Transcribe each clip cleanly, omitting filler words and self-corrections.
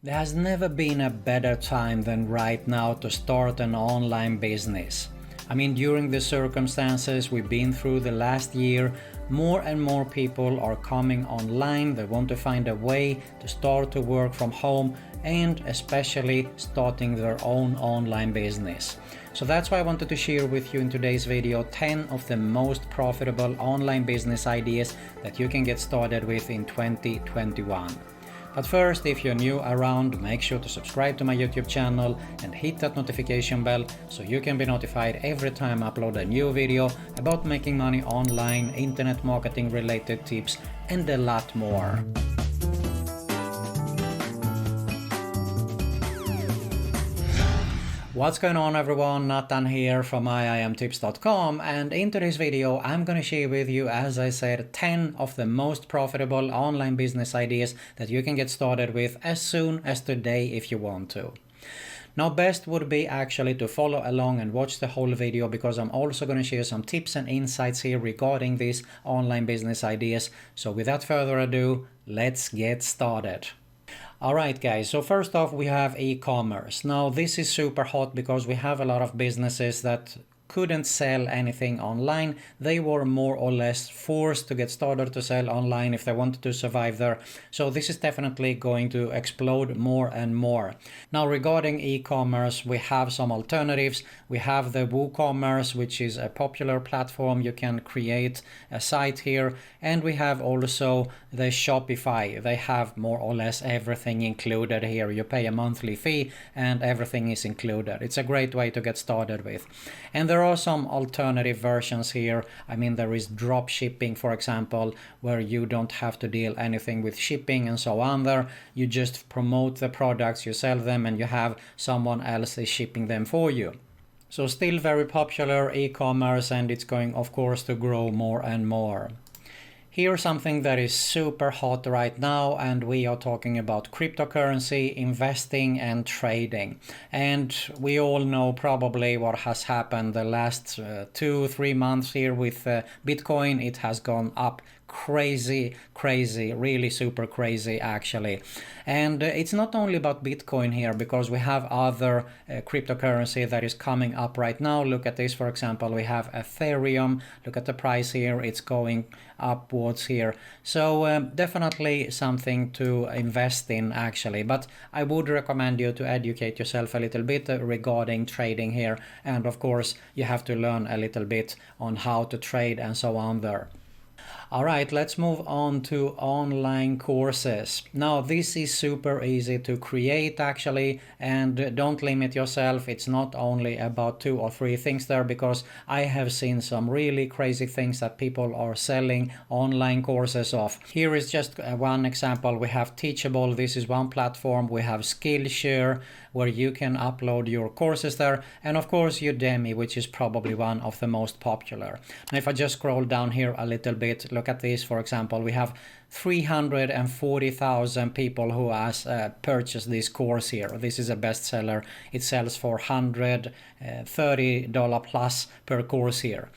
There has never been a better time than right now to start an online business. I mean, during the circumstances we've been through the last year, more and more people are coming online. They want to find a way to start to work from home and especially starting their own online business. So that's why I wanted to share with you in today's video 10 of the most profitable online business ideas that you can get started with in 2021. But first, if you're new around, make sure to subscribe to my YouTube channel and hit that notification bell so you can be notified every time I upload a new video about making money online, internet marketing related tips, and a lot more. What's going on everyone, Nathan here from myimtips.com, and in today's video I'm gonna share with you, as I said, 10 of the most profitable online business ideas that you can get started with as soon as today if you want to. Now best would be actually to follow along and watch the whole video, because I'm also going to share some tips and insights here regarding these online business ideas. So without further ado, let's get started. Alright guys, so first off we have e-commerce. Now this is super hot because we have a lot of businesses that couldn't sell anything online. They were more or less forced to get started to sell online if they wanted to survive there. So this is definitely going to explode more and more. Now regarding e-commerce, we have some alternatives. We have the WooCommerce, which is a popular platform. You can create a site here. And we have also the Shopify. They have more or less everything included here. You pay a monthly fee and everything is included. It's a great way to get started with. And there are some alternative versions here. I mean, there is drop shipping, for example, where you don't have to deal anything with shipping and so on there. You just promote the products, you sell them, and you have someone else is shipping them for you. So still very popular e-commerce, and it's going, of course, to grow more and more. Here's something that is super hot right now, and we are talking about cryptocurrency, investing and trading. And we all know probably what has happened the last 2-3 months here with Bitcoin. It has gone up crazy, really super crazy actually. And it's not only about Bitcoin here, because we have other cryptocurrency that is coming up right now. Look at this, for example, we have Ethereum. Look at the price here, it's going upwards here. So definitely something to invest in actually, but I would recommend you to educate yourself a little bit regarding trading here, and of course you have to learn a little bit on how to trade and so on there. Alright, let's move on to online courses. Now this is super easy to create actually, and don't limit yourself. It's not only about 2 or 3 things there, because I have seen some really crazy things that people are selling online courses of. Here is just one example. We have Teachable, this is one platform. We have Skillshare, where you can upload your courses there, and of course Udemy, which is probably one of the most popular. Now if I just scroll down here a little bit, look at this, for example, we have 340,000 people who has purchased this course here. This is a bestseller. It sells for $130 plus per course here.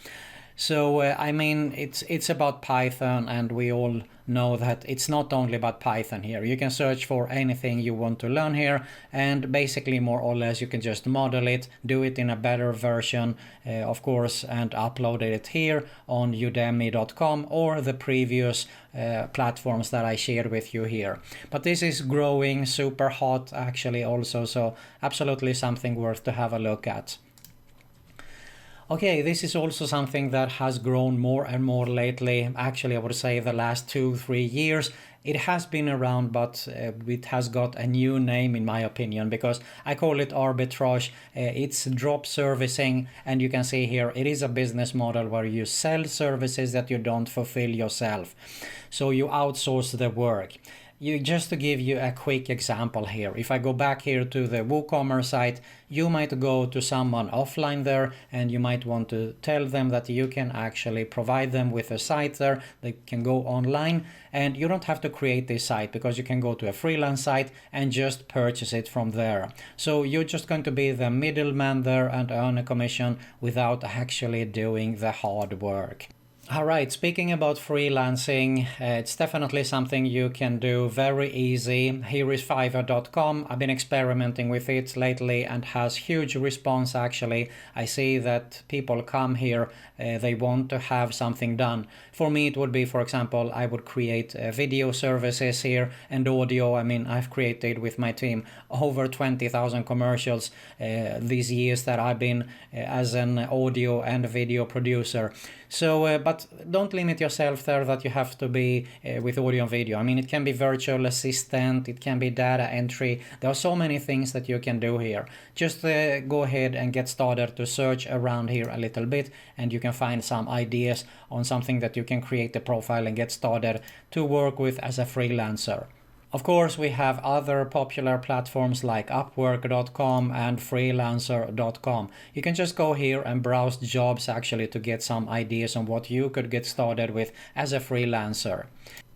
So I mean, it's about Python, and we all know that it's not only about Python here. You can search for anything you want to learn here, and basically more or less you can just model it, do it in a better version, of course, and upload it here on udemy.com or the previous platforms that I shared with you here. But this is growing super hot actually also, so absolutely something worth to have a look at. Okay, this is also something that has grown more and more lately. Actually, I would say the last 2-3 years. It has been around, but it has got a new name in my opinion, because I call it arbitrage. It's drop servicing, and you can see here it is a business model where you sell services that you don't fulfill yourself. So you outsource the work. Just to give you a quick example here, if I go back here to the WooCommerce site, you might go to someone offline there, and you might want to tell them that you can actually provide them with a site there. They can go online, and you don't have to create this site, because you can go to a freelance site and just purchase it from there. So you're just going to be the middleman there and earn a commission without actually doing the hard work. All right, speaking about freelancing, it's definitely something you can do very easy. Here is Fiverr.com. I've been experimenting with it lately and has huge response actually. I see that people come here, they want to have something done. For me, it would be, for example, I would create video services here and audio. I mean, I've created with my team over 20,000 commercials these years that I've been as an audio and video producer. So, but don't limit yourself there that you have to be with audio and video. I mean, it can be virtual assistant, it can be data entry. There are so many things that you can do here. Just go ahead and get started to search around here a little bit, and you can find some ideas on something that you can create a profile and get started to work with as a freelancer. Of course, we have other popular platforms like Upwork.com and Freelancer.com. You can just go here and browse jobs actually to get some ideas on what you could get started with as a freelancer.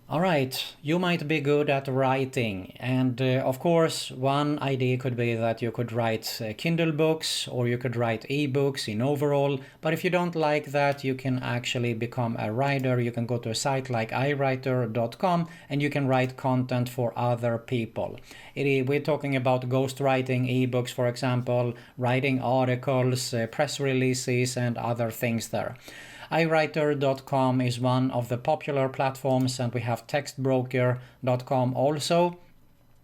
Alright, you might be good at writing, and of course one idea could be that you could write Kindle books or you could write ebooks in overall, but if you don't like that you can actually become a writer. You can go to a site like iWriter.com and you can write content for other people. We're talking about ghostwriting ebooks, for example, writing articles, press releases and other things there. iWriter.com is one of the popular platforms, and we have textbroker.com also.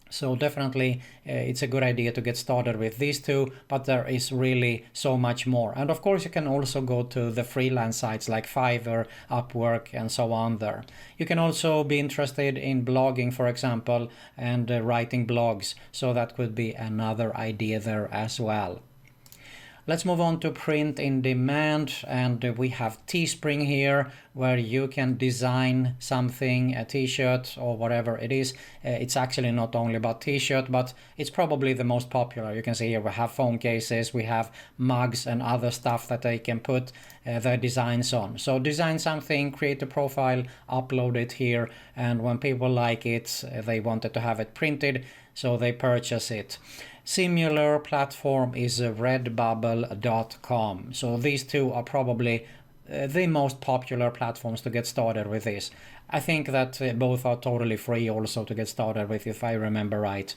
So definitely it's a good idea to get started with these two, but there is really so much more. And of course you can also go to the freelance sites like Fiverr, Upwork and so on there. You can also be interested in blogging, for example, and writing blogs. So that could be another idea there as well. Let's move on to print in demand, and we have Teespring here where you can design something, a t-shirt or whatever it is. It's actually not only about t-shirt, but it's probably the most popular. You can see here we have phone cases, we have mugs and other stuff that they can put their designs on. So design something, create a profile, upload it here, and when people like it, they wanted to have it printed, so they purchase it. Similar platform is redbubble.com. So these two are probably the most popular platforms to get started with this. I think that both are totally free also to get started with, if I remember right.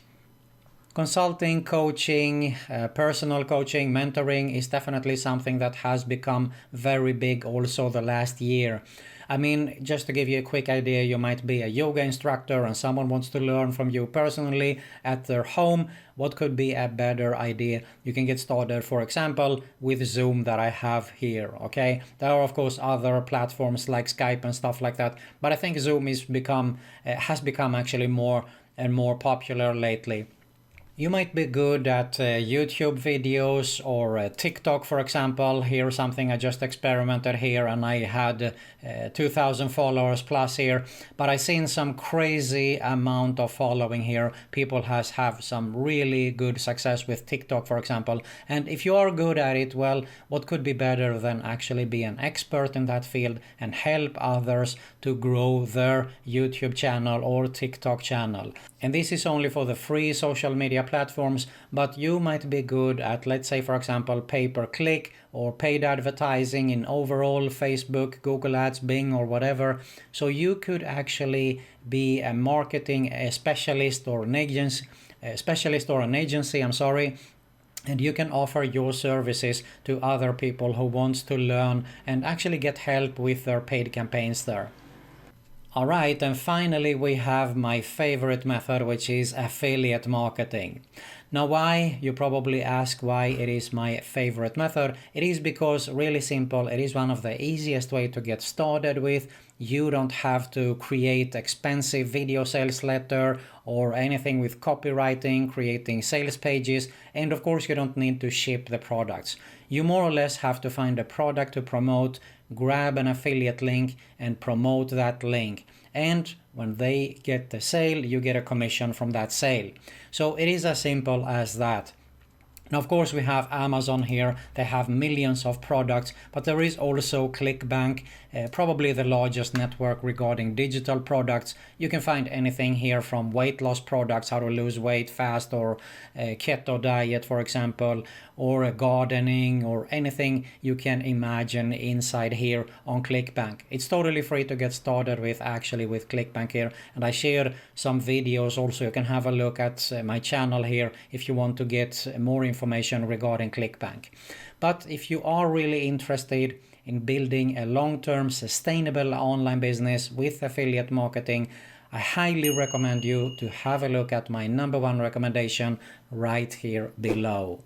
Consulting, coaching, personal coaching, mentoring is definitely something that has become very big also the last year. I mean, just to give you a quick idea, you might be a yoga instructor and someone wants to learn from you personally at their home. What could be a better idea? You can get started, for example, with Zoom that I have here, okay? There are, of course, other platforms like Skype and stuff like that, but I think Zoom has become actually more and more popular lately. You might be good at YouTube videos or TikTok, for example. Here's something I just experimented here, and I had 2,000 followers plus here. But I seen some crazy amount of following here. People have some really good success with TikTok, for example. And if you are good at it, well, what could be better than actually be an expert in that field and help others to grow their YouTube channel or TikTok channel? And this is only for the free social media platforms, but you might be good at, let's say, for example, pay-per-click or paid advertising in overall Facebook, Google Ads, Bing, or whatever. So you could actually be a marketing specialist or an agency, and you can offer your services to other people who wants to learn and actually get help with their paid campaigns there. Alright, and finally we have my favorite method, which is affiliate marketing. Now why? You probably ask why it is my favorite method. It is because, really simple, it is one of the easiest way to get started with. You don't have to create expensive video sales letter or anything with copywriting, creating sales pages, and of course you don't need to ship the products. You more or less have to find a product to promote, grab an affiliate link and promote that link. And when they get the sale, you get a commission from that sale. So it is as simple as that. Now, of course, we have Amazon here. They have millions of products, but there is also ClickBank, probably the largest network regarding digital products. You can find anything here from weight loss products, how to lose weight fast, or keto diet, for example, or gardening, or anything you can imagine inside here on ClickBank. It's totally free to get started with, actually, with ClickBank here. And I share some videos also. You can have a look at my channel here if you want to get more information regarding ClickBank. But if you are really interested in building a long-term sustainable online business with affiliate marketing, I highly recommend you to have a look at my #1 recommendation right here below.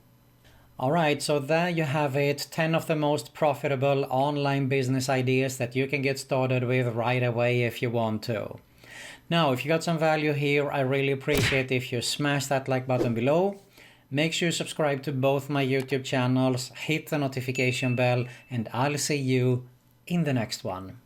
Alright, so there you have it, 10 of the most profitable online business ideas that you can get started with right away if you want to. Now, if you got some value here, I really appreciate if you smash that like button below. Make sure you subscribe to both my YouTube channels, hit the notification bell, and I'll see you in the next one.